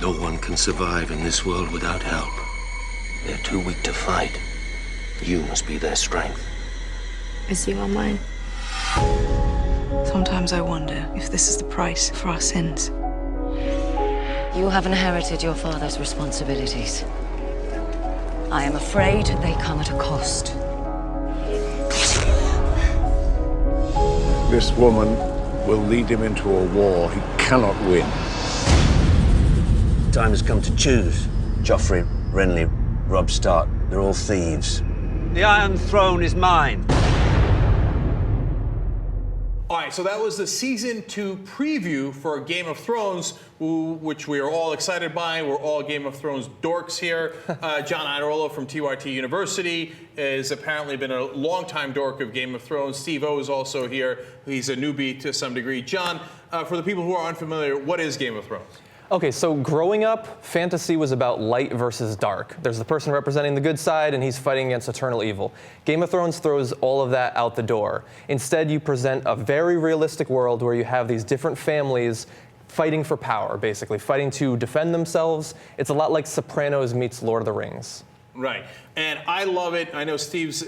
No one can survive in this world without help. They're too weak to fight. You must be their strength. Is you are mine. Sometimes I wonder if this is the price for our sins. You have inherited your father's responsibilities. I am afraid they come at a cost. This woman will lead him into a war he cannot win. Time has come to choose. Joffrey, Renly, Robb Stark, they're all thieves. The Iron Throne is mine. All right, so that was the season 2 preview for Game of Thrones, which we are all excited by. We're all Game of Thrones dorks here. John Iadarola from TYT University has apparently been a longtime dork of Game of Thrones. Steve O is also here. He's a newbie to some degree. John, for the people who are unfamiliar, what is Game of Thrones? Okay, so growing up, fantasy was about light versus dark. There's the person representing the good side, and he's fighting against eternal evil. Game of Thrones throws all of that out the door. Instead, you present a very realistic world where you have these different families fighting for power, basically, fighting to defend themselves. It's a lot like Sopranos meets Lord of the Rings. Right, and I love it. I know Steve's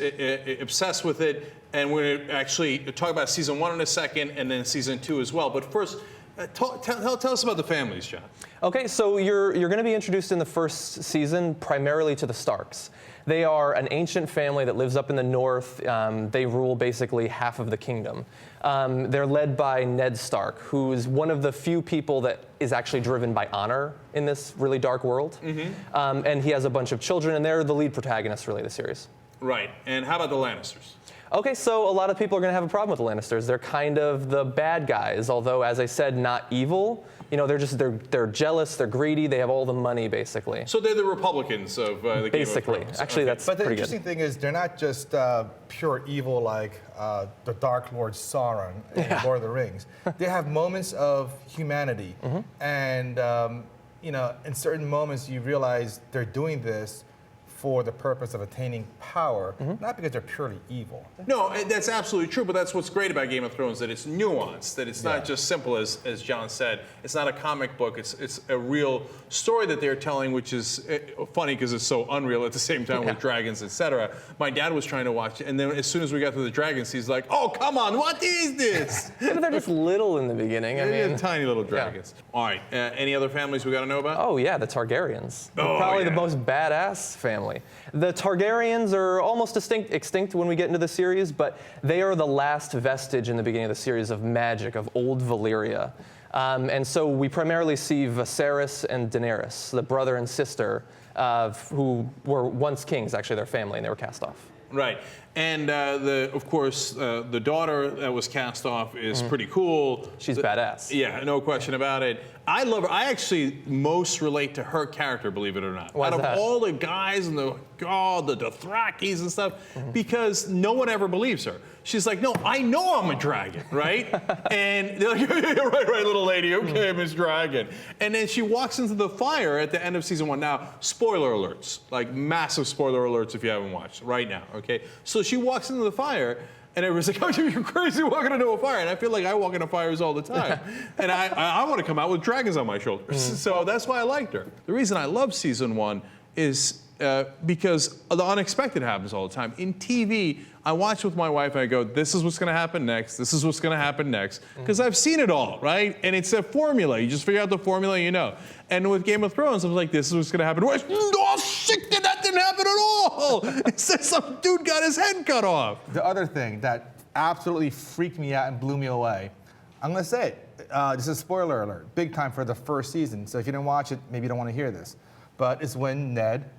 obsessed with it, and we're going to actually talk about season 1 in a second, and then season 2 as well. But first, tell us about the families, John. Okay, so you're going to be introduced in the first season primarily to the Starks. They are an ancient family that lives up in the north. They rule basically half of the kingdom. They're led by Ned Stark, who is one of the few people that is actually driven by honor in this really dark world. Mm-hmm. And he has a bunch of children, and they're the lead protagonists, really, of the series. Right, and how about the Lannisters? Okay, so a lot of people are going to have a problem with the Lannisters. They're kind of the bad guys, although, as I said, not evil. You know, they're jealous, they're greedy, they have all the money, basically. So they're the Republicans of the basically. Game of Thrones. Actually, okay. that's But the pretty interesting good. thing is, they're not just pure evil like the Dark Lord Sauron in Lord of the Rings. They have moments of humanity, and you know, in certain moments, you realize they're doing this for the purpose of attaining power, not because they're purely evil. No, that's absolutely true, but that's what's great about Game of Thrones, that it's nuanced, that it's not just simple as John said. It's not a comic book, it's a real story that they're telling, which is funny because it's so unreal at the same time with dragons, etc. My dad was trying to watch it, and then as soon as we got to the dragons, he's like, oh, come on, what is this? They're just little in the beginning. I mean, tiny little dragons. All right, any other families we got to know about? Oh yeah, the Targaryens. Oh, Probably the most badass family. The Targaryens are almost extinct when we get into the series, but they are the last vestige in the beginning of the series of magic, of old Valyria. And so we primarily see Viserys and Daenerys, the brother and sister, who were once kings, actually, their family, and they were cast off. Right, and of course, the daughter that was cast off is pretty cool. She's badass. Yeah, no question about it. I love her. I actually most relate to her character, believe it or not. Why is Out of that? all the guys and the Dothrakis and stuff, because no one ever believes her. She's like, no, I know I'm a dragon, right? And they're like, right, little lady, okay, Miss Dragon. And then she walks into the fire at the end of season 1. Now, spoiler alerts, like massive spoiler alerts if you haven't watched right now, okay? So she walks into the fire, and everyone's like, oh, you're crazy walking into a fire. And I feel like I walk into fires all the time. And I want to come out with dragons on my shoulders. So that's why I liked her. The reason I love season 1 is because the unexpected happens all the time. In TV, I watch with my wife and I go, this is what's going to happen next. This is what's going to happen next. Because I've seen it all, right? And it's a formula. You just figure out the formula, you know. And with Game of Thrones, I was like, this is what's going to happen. Oh, shit, that didn't happen at all. It says some dude got his head cut off. The other thing that absolutely freaked me out and blew me away, I'm going to say it. This is a spoiler alert, big time for the first season. So if you didn't watch it, maybe you don't want to hear this. But it's when Ned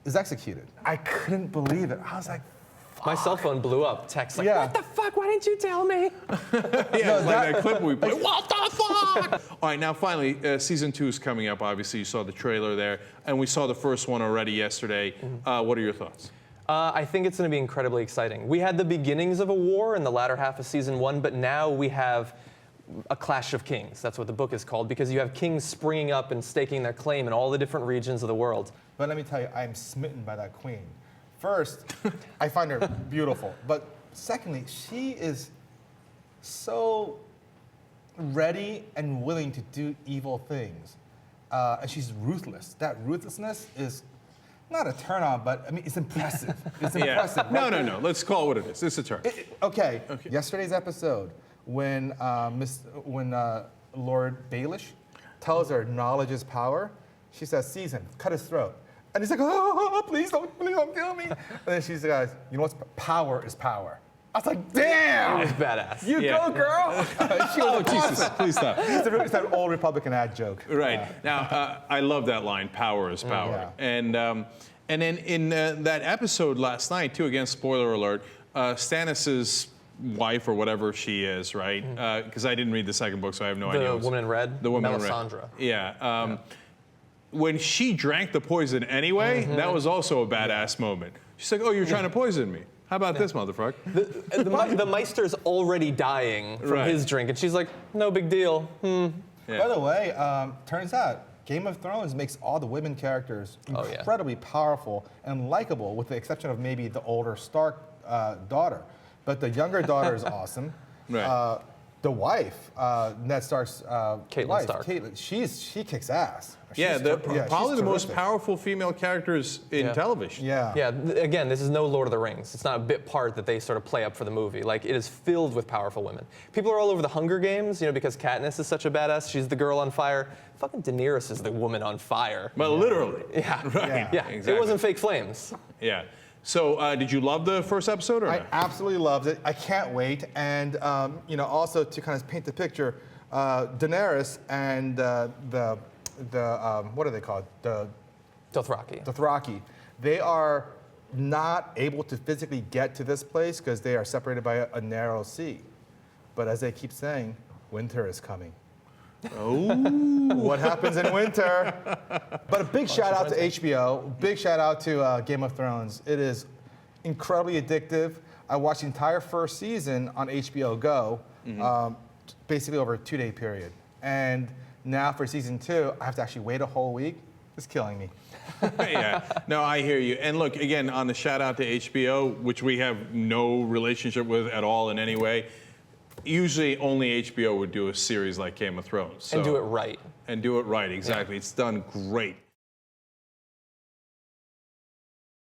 is executed. I couldn't believe it. I was like, fuck. My cell phone blew up. Text like, what the fuck? Why didn't you tell me? Yeah, like that clip we played. What the fuck? All right, now finally, season 2 is coming up. Obviously, you saw the trailer there, and we saw the first one already yesterday. What are your thoughts? I think it's going to be incredibly exciting. We had the beginnings of a war in the latter half of season 1, but now we have a clash of kings. That's what the book is called, because you have kings springing up and staking their claim in all the different regions of the world. But let me tell you, I'm smitten by that queen. First, I find her beautiful. But secondly, she is so ready and willing to do evil things. and she's ruthless. That ruthlessness is not a turn on, but I mean, it's impressive. It's impressive. No, right? no. Let's call it what it is. It's a turn. Okay. Yesterday's episode, when Lord Baelish tells her knowledge is power, she says, "Seize him, cut his throat." And he's like, "Oh, please don't kill me." And then she's like, "You know what's power is power." I was like, "Damn, It was badass. you go, girl." She was Jesus, please stop. It's that old Republican ad joke. Right. Now, I love that line, power is power. Yeah. And then in that episode last night, too, again, spoiler alert, Stannis's wife or whatever she is, right? Because I didn't read the second book, so I have no idea. The woman in red? The woman in red. Melisandre. Yeah. When she drank the poison anyway, that was also a badass moment. She's like, "Oh, you're trying to poison me. How about this, motherfucker?" The Meister's already dying from his drink, and she's like, "No big deal." Yeah. By the way, turns out Game of Thrones makes all the women characters incredibly powerful and likable, with the exception of maybe the older Stark daughter. But the younger daughter is awesome. Right. The wife, Ned Stark's Catelyn wife, Stark. Catelyn, she kicks ass. Yeah, She's probably the most terrific. powerful female characters in television. Yeah. Yeah, again, this is no Lord of the Rings. It's not a bit part that they sort of play up for the movie. Like, it is filled with powerful women. People are all over the Hunger Games, because Katniss is such a badass. She's the girl on fire. Fucking Daenerys is the woman on fire. But literally. Yeah. Right. Yeah. Exactly. It wasn't fake flames. Yeah. So, did you love the first episode or I not? absolutely loved it. I can't wait. And also to kind of paint the picture, Daenerys and the what are they called? The Dothraki. They are not able to physically get to this place because they are separated by a narrow sea. But as they keep saying, winter is coming. Oh. What happens in winter? But a big shout out to HBO. Big shout out to Game of Thrones. It is incredibly addictive. I watched the entire first season on HBO Go, basically over a 2-day period. And now for season 2, I have to actually wait a whole week. It's killing me. Yeah, no, I hear you. And look, again, on the shout out to HBO, which we have no relationship with at all in any way, usually only HBO would do a series like Game of Thrones. And do it right. And do it right, exactly. It's done great.